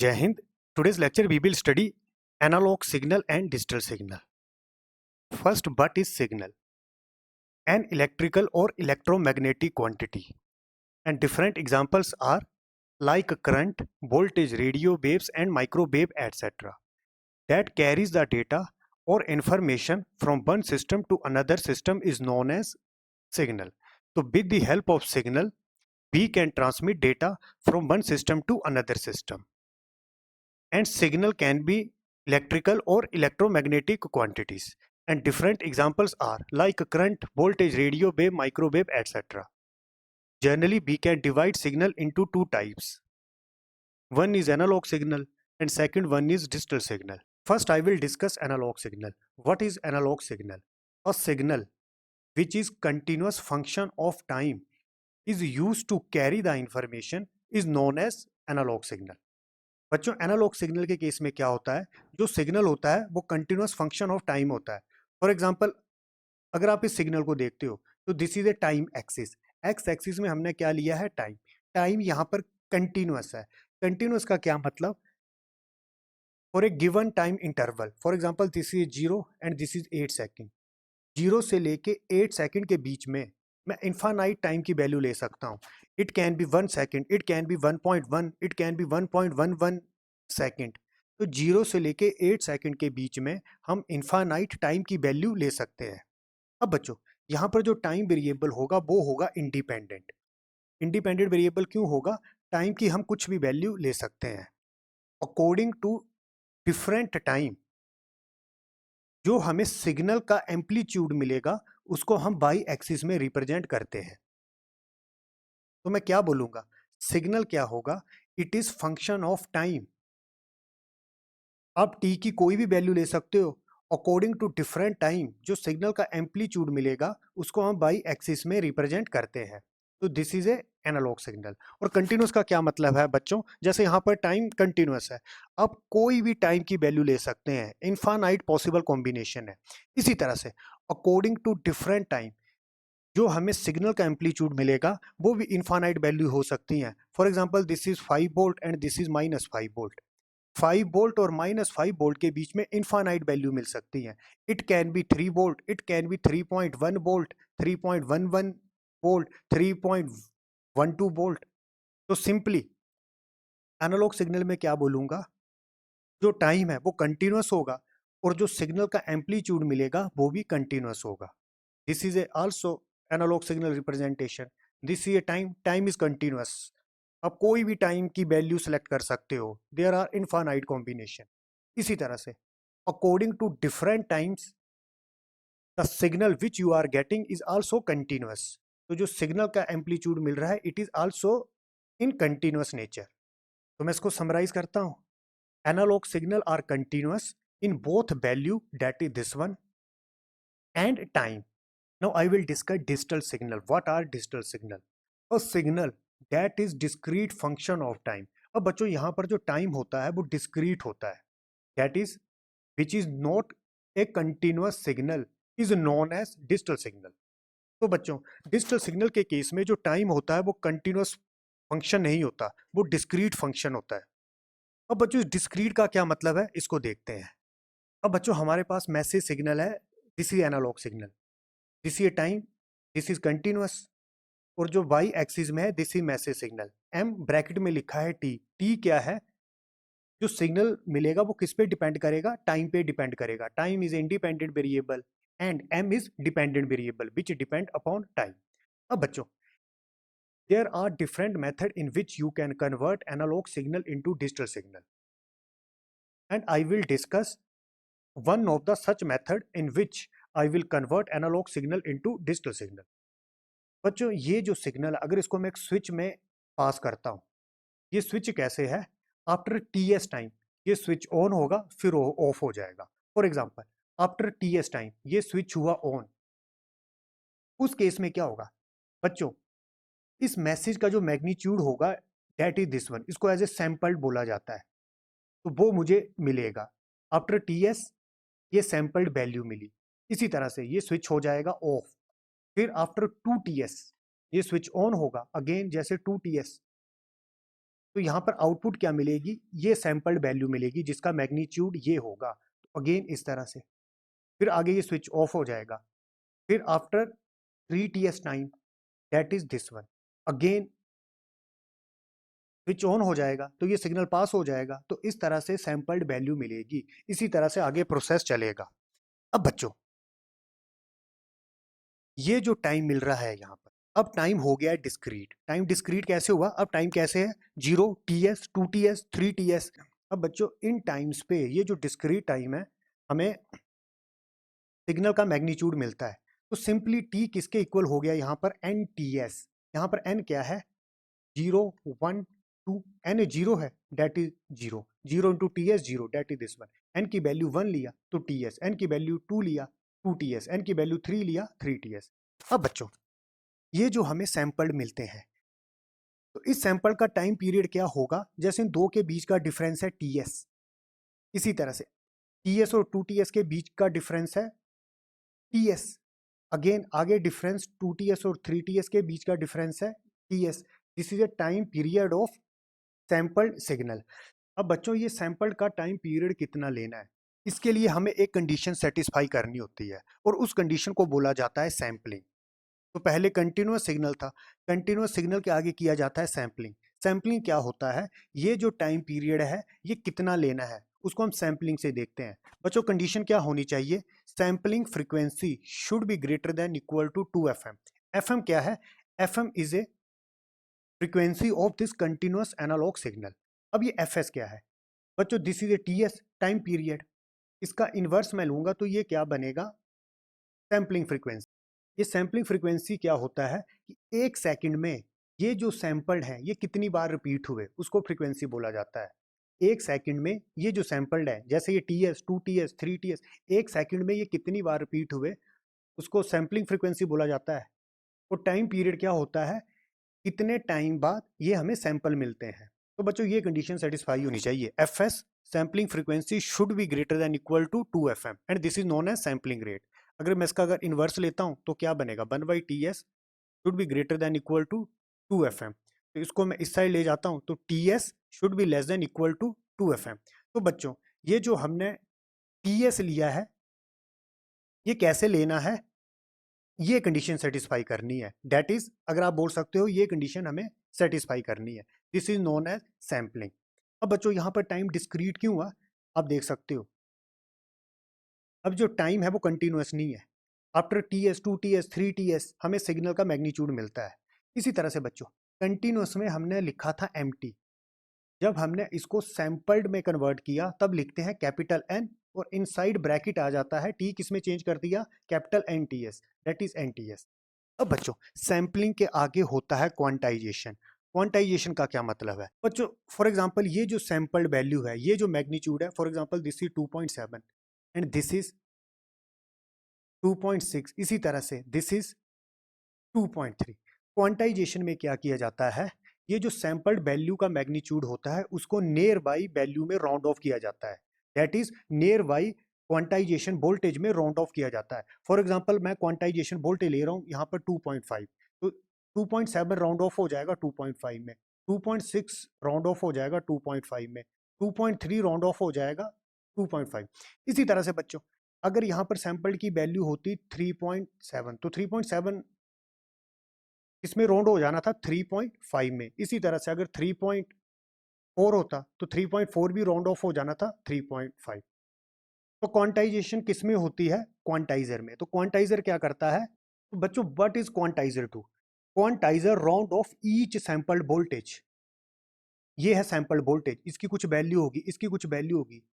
Jai Hind. Today's lecture we will study analog signal and digital signal. First, what is signal? An electrical or electromagnetic quantity. And different examples are like current, voltage, radio waves and microwave etc. that carries the data or information from one system to another system is known as signal. So with the help of signal, we can transmit data from one system to another system. And signal can be electrical or electromagnetic quantities. And different examples are like current, voltage, radio wave, microwave, etc. Generally, we can divide signal into two types. One is analog signal and second one is digital signal. First, I will discuss analog signal. What is analog signal? A signal which is continuous function of time is used to carry the information is known as analog signal. बच्चों analog signal के case में क्या होता है, जो signal होता है वो कंटिन्यूअस फंक्शन ऑफ टाइम होता है. फॉर एग्जांपल, अगर आप इस सिग्नल को देखते हो तो this is a time axis. X axis में हमने क्या लिया है, टाइम. टाइम यहाँ पर कंटिन्यूअस है. कंटिन्यूअस का क्या मतलब, for a given time interval. For example this is 0 and this is 8 second. 0 से लेके 8 सेकेंड के बीच में मैं इन्फानाइट टाइम की वैल्यू ले सकता हूँ. It can be 1 second, it can be 1.1, it can be 1.11 second. तो 0 से लेके 8 सेकेंड के बीच में हम इन्फानाइट टाइम की वैल्यू ले सकते हैं. अब बच्चों यहाँ पर जो टाइम वेरिएबल होगा वो होगा इंडिपेंडेंट. इंडिपेंडेंट वेरिएबल क्यों होगा? टाइम की हम कुछ भी वैल्यू ले सकते हैं. अकॉर्डिंग टू डिफरेंट टाइम जो हमें सिग्नल का एम्पलीट्यूड मिलेगा उसको हम वाई एक्सिस में रिप्रेजेंट करते हैं. तो मैं क्या बोलूंगा, सिग्नल क्या होगा, it is function of time. आप टी की कोई भी वैल्यू ले सकते हो. अकॉर्डिंग टू डिफरेंट टाइम जो सिग्नल का एम्पलीट्यूड मिलेगा उसको हम वाई एक्सिस में रिप्रेजेंट करते हैं. तो this is a analog signal. और कंटिन्यूस का क्या मतलब है बच्चों, जैसे यहाँ पर टाइम कंटिन्यूस है, आप कोई भी टाइम की वैल्यू ले सकते हैं. इनफाइनाइट पॉसिबल कॉम्बिनेशन है. इसी तरह से अकॉर्डिंग टू डिफरेंट टाइम जो हमें सिग्नल का एम्पलीट्यूड मिलेगा वो भी इनफाइनाइट वैल्यू हो सकती हैं. For example this is 5 volt and this is -5 volt. 5 volt और -5 वोल्ट के बीच में इनफाइनाइट वैल्यू मिल सकती है. It can be 3 volt, it can be 3.1 volt, 3.11 volt, 3.12 volt. तो सिंपली एनालॉग सिग्नल में क्या बोलूंगा, जो टाइम है वो कंटिन्यूअस होगा और जो सिग्नल का एम्पलीट्यूड मिलेगा वो भी कंटिन्यूअस होगा. This is a also analog signal representation. This is a time is continuous. आप कोई भी टाइम की वैल्यू सेलेक्ट कर सकते हो. There are infinite combination. इसी तरह से according to different times the signal which you are getting is also continuous. तो जो सिग्नल का एम्पलीट्यूड मिल रहा है it is also in continuous nature. तो मैं इसको समराइज करता हूं. Analog signal are continuous in both value, that is this one, and time. Now I will discuss digital signal. What are digital signal? A signal that is discrete function of time. अब बच्चों यहाँ पर जो time होता है वो discrete होता है. That is which is not a continuous signal is known as digital signal. तो बच्चों डिजिटल सिग्नल के केस में जो टाइम होता है वो कंटिन्यूस फंक्शन नहीं होता, वो डिस्क्रीट फंक्शन होता है. अब बच्चों डिस्क्रीट का क्या मतलब है इसको देखते हैं. अब बच्चों हमारे पास मैसेज सिग्नल है, this is analog signal. This is time, this is continuous. और जो वाई एक्सिस में है this is message signal. M bracket में लिखा है टी. टी क्या है, जो सिग्नल मिलेगा वो किस पे डिपेंड करेगा, टाइम पे डिपेंड करेगा. Time is independent variable and M is dependent variable which depend upon time. अब बच्चों there are different method in which you can convert analog signal into digital signal, and I will discuss one of the such method in which I will convert analog signal into digital signal. बच्चों ये जो signal अगर इसको मैं एक switch में पास करता हूँ, ये स्विच कैसे है, आफ्टर टी एस टाइम ये स्विच ऑन होगा फिर ऑफ हो जाएगा. For example after T S time ये स्विच हुआ ऑन. उस केस में क्या होगा बच्चों, इस मैसेज का जो मैग्नीट्यूड होगा दैट इज दिस वन, इसको एज ए सैंपल्ड बोला जाता है. तो वो मुझे मिलेगा आफ्टर टी एस, ये सैंपल्ड वैल्यू मिली. इसी तरह से ये स्विच हो जाएगा ऑफ. फिर आफ्टर 2 TS ये स्विच ऑन होगा अगेन जैसे 2 TS. तो यहाँ पर आउटपुट क्या मिलेगी, ये सैंपल्ड वैल्यू मिलेगी जिसका मैग्नीट्यूड ये होगा। अगेन इस तरह से, फिर आगे ये स्विच ऑफ हो जाएगा, फिर after 3ts time that is this one, again switch on हो जाएगा तो ये सिग्नल पास हो जाएगा। तो इस तरह से सैंपल्ड वैल्यू मिलेगी, इसी तरह से आगे प्रोसेस चलेगा। अब बच्चों ये जो टाइम मिल रहा है यहाँ पर, अब टाइम हो गया है डिस्क्रीट। टाइम डिस्क्रीट कैसे हुआ, अब टाइम कैसे है, 0 TS 2 TS 3 TS। अब बच्चों इन टाइम्स पे ये जो डिस्क्रीट टाइम है हमें सिग्नल का मैग्नीट्यूड मिलता है। तो सिंपली टी किसके इक्वल हो गया यहाँ पर, NTS। यहाँ पर n क्या है, 0 1 2, n 0 है that is 0, 0 into TS 0 that is this one. n की वैल्यू 1 लिया तो TS, n की वैल्यू 2 लिया 2 TS, n की वैल्यू 3 लिया 3 TS। अब बच्चों ये जो हमें सैंपल्ड मिलते हैं, तो इस सैंपल का टाइम पीरियड क्या होगा, जैसे इन दो के बीच का डिफरेंस है TS, इसी तरह से TS और 2 TS के बीच का डिफरेंस है TS। अगेन आगे डिफरेंस 2 TS और 3 TS के बीच का डिफरेंस है TS। This is a time period of sampled signal. अब बच्चों ये सैंपल का टाइम पीरियड कितना लेना है, इसके लिए हमें एक कंडीशन सेटिस्फाई करनी होती है और उस कंडीशन को बोला जाता है सैंपलिंग। तो पहले कंटिन्यूअस सिग्नल था, कंटिन्यूअस सिग्नल के आगे किया जाता है सैंपलिंग। सैंपलिंग क्या होता है, ये जो टाइम पीरियड है ये कितना लेना है उसको हम सैंपलिंग से देखते हैं। बच्चों कंडीशन क्या होनी चाहिए, sampling frequency should be greater than equal to 2 FM। FM क्या है, FM is a frequency of this continuous analog signal. अब ये FS क्या है बच्चों, this is a TS time period. इसका इन्वर्स मैं लूंगा तो ये क्या बनेगा, सैंपलिंग फ्रीक्वेंसी। ये सैंपलिंग फ्रीक्वेंसी क्या होता है कि एक सेकंड में ये जो सैंपल्ड है ये कितनी बार रिपीट हुए उसको फ्रीक्वेंसी बोला जाता है। एक सेकंड में ये जो सैंपल्ड है, जैसे ये TS 2 TS 3 TS, एक सेकंड में ये कितनी बार रिपीट हुए उसको सैंपलिंग फ्रीक्वेंसी बोला जाता है। और टाइम पीरियड क्या होता है, कितने टाइम बाद ये हमें सैंपल मिलते हैं। तो बच्चों ये कंडीशन सेटिस्फाई होनी चाहिए, FS sampling frequency should be greater than equal to 2 FM and this is known as sampling rate. अगर मैं इसका अगर इन्वर्स लेता हूं तो क्या बनेगा, 1/TS should be greater than equal to 2 FM। तो इसको मैं इस साइड ले जाता हूं तो TS should be less than equal to 2 FM। तो बच्चों ये जो हमने TS लिया है ये कैसे लेना है, ये कंडीशन सेटिस्फाई करनी है। दैट इज अगर आप बोल सकते हो ये कंडीशन हमें सेटिस्फाई करनी है, this is known as sampling. अब बच्चों यहाँ पर टाइम डिस्क्रीट क्यों हुआ, आप देख सकते हो अब जो टाइम है वो कंटिन्यूअस नहीं है। आफ्टर TS 2 TS 3 TS हमें सिग्नल का मैग्नीट्यूड मिलता है। इसी तरह से बच्चों कंटिन्यूअस में हमने लिखा था MT, जब हमने इसको सैंपल्ड में कन्वर्ट किया तब लिखते हैं कैपिटल N और इनसाइड ब्रैकेट आ जाता है T, किसमें चेंज कर दिया, capital NTS, that is NTS। अब बच्चों सैंपलिंग के आगे होता है क्वांटाइजेशन। क्वांटाइजेशन का क्या मतलब है बच्चों, फॉर एग्जांपल ये जो सैंपल्ड वैल्यू है, ये जो मैग्नीट्यूड है, for example this is 2.7 and this is 2.6, इसी तरह से दिस इज 2.3। क्वांटाइजेशन में क्या किया जाता है, ये जो सैंपल्ड वैल्यू का मैग्नीट्यूड होता है उसको नियर बाई वैल्यू में राउंड ऑफ किया जाता है। That is near by quantization voltage में राउंड ऑफ किया जाता है। फॉर एग्जांपल मैं क्वांटाइजेशन वोल्टेज ले रहा हूँ यहाँ पर 2.5, तो 2.7 राउंड ऑफ हो जाएगा 2.5 में, 2.6 राउंड ऑफ हो जाएगा 2.5 में, 2.3 राउंड ऑफ हो जाएगा 2.5। इसी तरह से बच्चों अगर यहाँ पर सैंपल की वैल्यू होती 3.7 तो 3.7 इसमें राउंड हो जाना था 3.5 में। इसी तरह से अगर 3.4 होता तो 3.4 भी राउंड ऑफ हो जाना था 3.5। तो क्वांटाइजेशन किस में होती है, क्वांटाइजर में। तो क्वांटाइजर क्या करता है, तो बच्चों what is quantizer to, quantizer round off each sampled voltage. ये है सैंपल्ड वोल्टेज, इसकी कुछ वैल्यू होगी, इसकी कुछ वैल्यू होगी।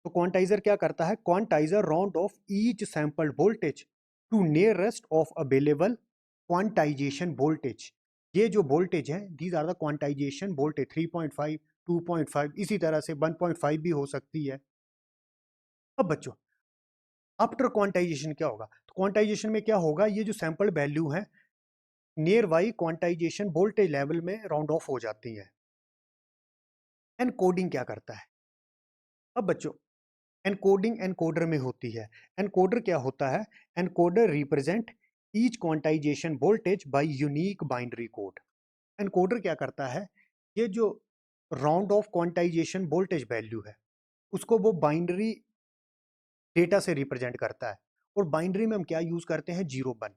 तो क्वांटाइजर क्या करता है, quantizer round off each sampled voltage to nearest of available quantization voltage. ये जो वोल्टेज है these are the quantization voltage, 3.5 2.5 इसी तरह से 1.5 भी हो सकती है। अब बच्चों आफ्टर क्वांटाइजेशन क्या होगा, तो क्वांटाइजेशन में क्या होगा, ये जो सैंपल वैल्यू है near by quantization voltage level में राउंड ऑफ हो जाती है। एनकोडिंग क्या करता है, अब बच्चों एनकोडिंग एनकोडर में होती है। एनकोडर क्या होता है, encoder represent each quantization voltage bye unique binary code. Encoder क्या करता है, ये जो round of quantization voltage value है, उसको वो बाइनरी डेटा से रिप्रेजेंट करता है। और बाइनरी में हम क्या यूज करते हैं, 0 1।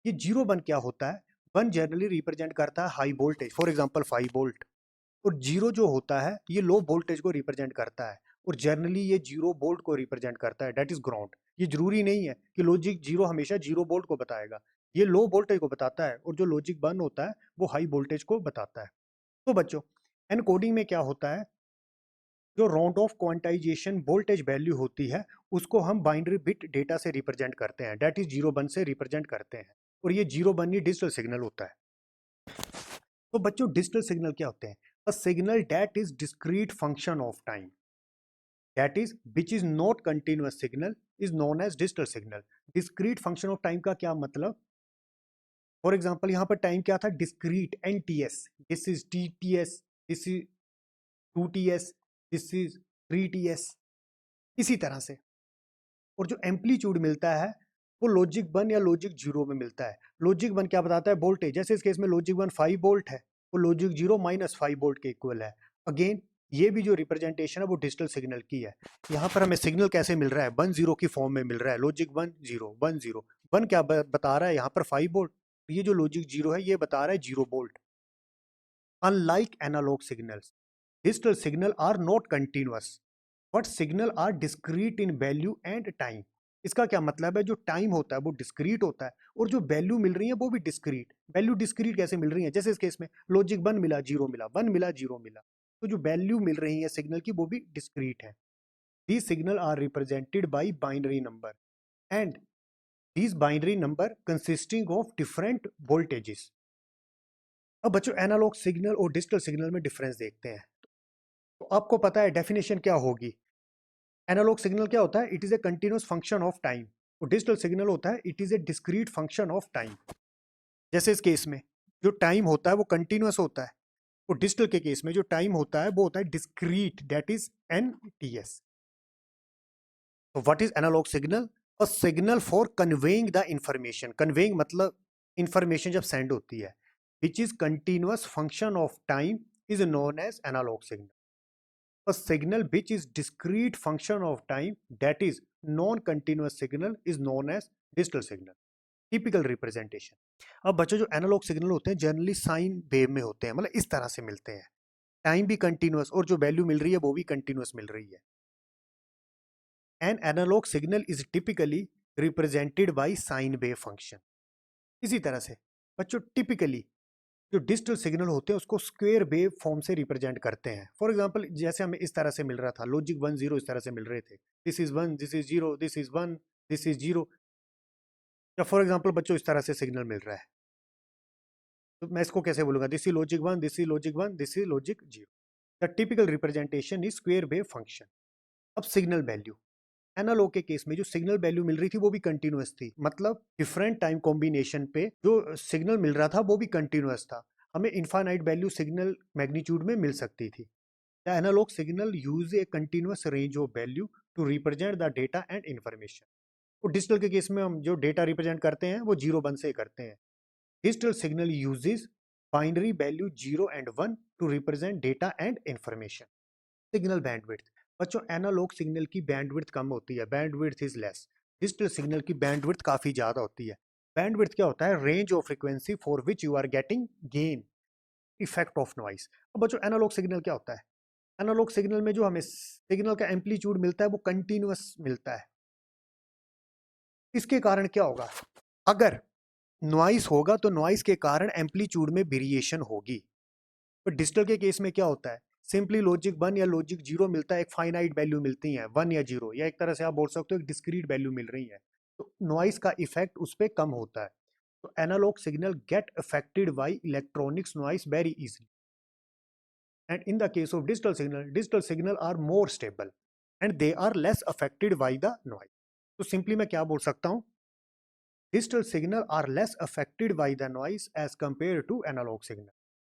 ये 0 1 क्या होता है, 1 जनरली रिप्रेजेंट करता है high voltage, for example 5 volt. और 0 जो होता है ये लो वोल्टेज को रिप्रेजेंट करता है, और जनरली ये 0 वोल्ट को रिप्रेजेंट करता है, डेट इज ग्राउंड। ये जरूरी नहीं है कि लॉजिक 0 हमेशा 0 वोल्ट को बताएगा, ये लो वोल्टेज को बताता है, और जो लॉजिक 1 होता है वो हाई वोल्टेज को बताता है। तो बच्चों, एनकोडिंग में क्या होता है, जो round of quantization voltage value होती है उसको हम बाइनरी बिट डेटा से रिप्रेजेंट करते हैं, डेट इज 0 1 से रिप्रेजेंट करते हैं। और ये 0 1 ही डिजिटल सिग्नल होता है। तो बच्चों, डिजिटल सिग्नल क्या होते हैं, a signal that is discrete function of time, that is which is not continuous signal is known as digital signal. Discrete function of time का क्या मतलब, फॉर एग्जाम्पल यहाँ पर टाइम क्या था, discrete, NTS, this is TTS, this is 2TS, this is 3TS, इसी तरह से। और जो एम्पलीट्यूड मिलता है वो लॉजिक 1 या लॉजिक 0 में मिलता है। लॉजिक 1 क्या बताता है, वोल्टेज, जैसे इस केस में लॉजिक 1 5 वोल्ट है, वो लॉजिक 0 -5 वोल्ट के इक्वल है। अगेन ये भी जो रिप्रेजेंटेशन है वो डिजिटल सिग्नल की है। यहाँ पर हमें सिग्नल कैसे मिल रहा है, 1 0 की फॉर्म में मिल रहा है, लॉजिक 1 0 1 0। 1 क्या बता रहा है यहाँ पर 5 वोल्ट, ये जो लॉजिक 0 है ये बता रहा है 0 volt. Unlike analog signals, digital signal are not continuous but signal are discrete in value and time. इसका क्या मतलब है, जो टाइम होता है वो डिस्क्रीट होता है, और जो वैल्यू मिल रही है वो भी डिस्क्रीट। वैल्यू डिस्क्रीट कैसे मिल रही है, जैसे इस केस में लॉजिक 1 मिला 0 मिला, 1 मिला 0 मिला, तो जो वैल्यू मिल रही है सिग्नल की वो भी डिस्क्रीट है। These signal are represented by binary number and these binary number consisting of different voltages. अब बच्चों, एनालॉग सिग्नल और डिजिटल सिग्नल में डिफरेंस देखते हैं। तो आपको पता है डेफिनेशन क्या होगी, एनालॉग सिग्नल क्या होता है, it is a continuous function of time, और डिजिटल सिग्नल होता है it is a discrete function of time. जैसे इस केस में जो टाइम होता है वो कंटिन्यूअस होता है, और डिजिटल के केस में जो टाइम होता है वो होता है डिस्क्रीट, दैट इज NTS। तो what is analog signal, a signal for conveying the information, conveying मतलब इंफॉर्मेशन जब सेंड होती है, which is continuous function of time is known as analog signal. A signal which is discrete function of time, that is non-continuous signal, is known as digital signal. Typical representation. अब बच्चों, जो analogue signal होते हैं generally sine wave में होते हैं, मतलब इस तरह से मिलते हैं, टाइम भी कंटिन्यूअस और जो वैल्यू मिल रही है वो भी कंटिन्यूअस मिल रही है। An analog signal is typically represented by sine wave function. इसी तरह से बच्चों, टिपिकली जो डिजिटल सिग्नल होते हैं उसको स्क्वायर वेव फॉर्म से रिप्रेजेंट करते हैं। फॉर एग्जांपल, जैसे हमें इस तरह से मिल रहा था, लॉजिक 1 0 इस तरह से मिल रहे थे, this is 1, this is 0, this is 1, this is 0। या फॉर एग्जांपल बच्चों, इस तरह से सिग्नल मिल रहा है, तो मैं इसको कैसे बोलूंगा, this is logic 1, this is logic 1, this is logic 0। The typical representation is square wave function. अब सिग्नल वैल्यू, एनालॉग के केस में जो सिग्नल वैल्यू मिल रही थी वो भी कंटिन्यूअस थी, मतलब डिफरेंट टाइम कॉम्बिनेशन पे जो सिग्नल मिल रहा था वो भी कंटिन्यूअस था। हमें इनफाइनाइट वैल्यू सिग्नल मैग्नीट्यूड में मिल सकती थी। The analog signal use a continuous range of value to represent the data and information. और डिजिटल के केस में हम जो डेटा रिप्रेजेंट करते हैं वो 0 1 से करते हैं। Digital signal uses binary value 0 and 1 to represent data and information. Signal bandwidth, बच्चों एनालॉग सिग्नल की बैंडविड्थ कम होती है, bandwidth is less. Digital signal की बैंडविड्थ काफी ज्यादा होती है। बैंडविड्थ क्या होता है, range of frequency for which you are getting gain effect of noise. अब बच्चों, एनालॉग सिग्नल क्या होता है, एनालॉग सिग्नल में जो हमें सिग्नल का एम्पलीट्यूड मिलता है वो कंटिन्यूअस मिलता है। इसके कारण क्या होगा, अगर नॉइस होगा तो नॉइस के कारण एम्पलीट्यूड में वेरिएशन होगी। पर डिजिटल के केस में क्या होता है, सिंपली लॉजिक 1 या लॉजिक 0 मिलता है, एक फाइनाइट वैल्यू मिलती है 1 या 0, या एक तरह से आप बोल सकते हो एक डिस्क्रीट वैल्यू मिल रही है, तो नॉइस का इफेक्ट उस पर कम होता है। तो analog signal get affected by electronics noise very easily, and in the case of digital signal are more stable and they are less affected by the noise. तो सिंपली मैं क्या बोल सकता हूँ, digital signal are less affected by the noise as compare to analog signal.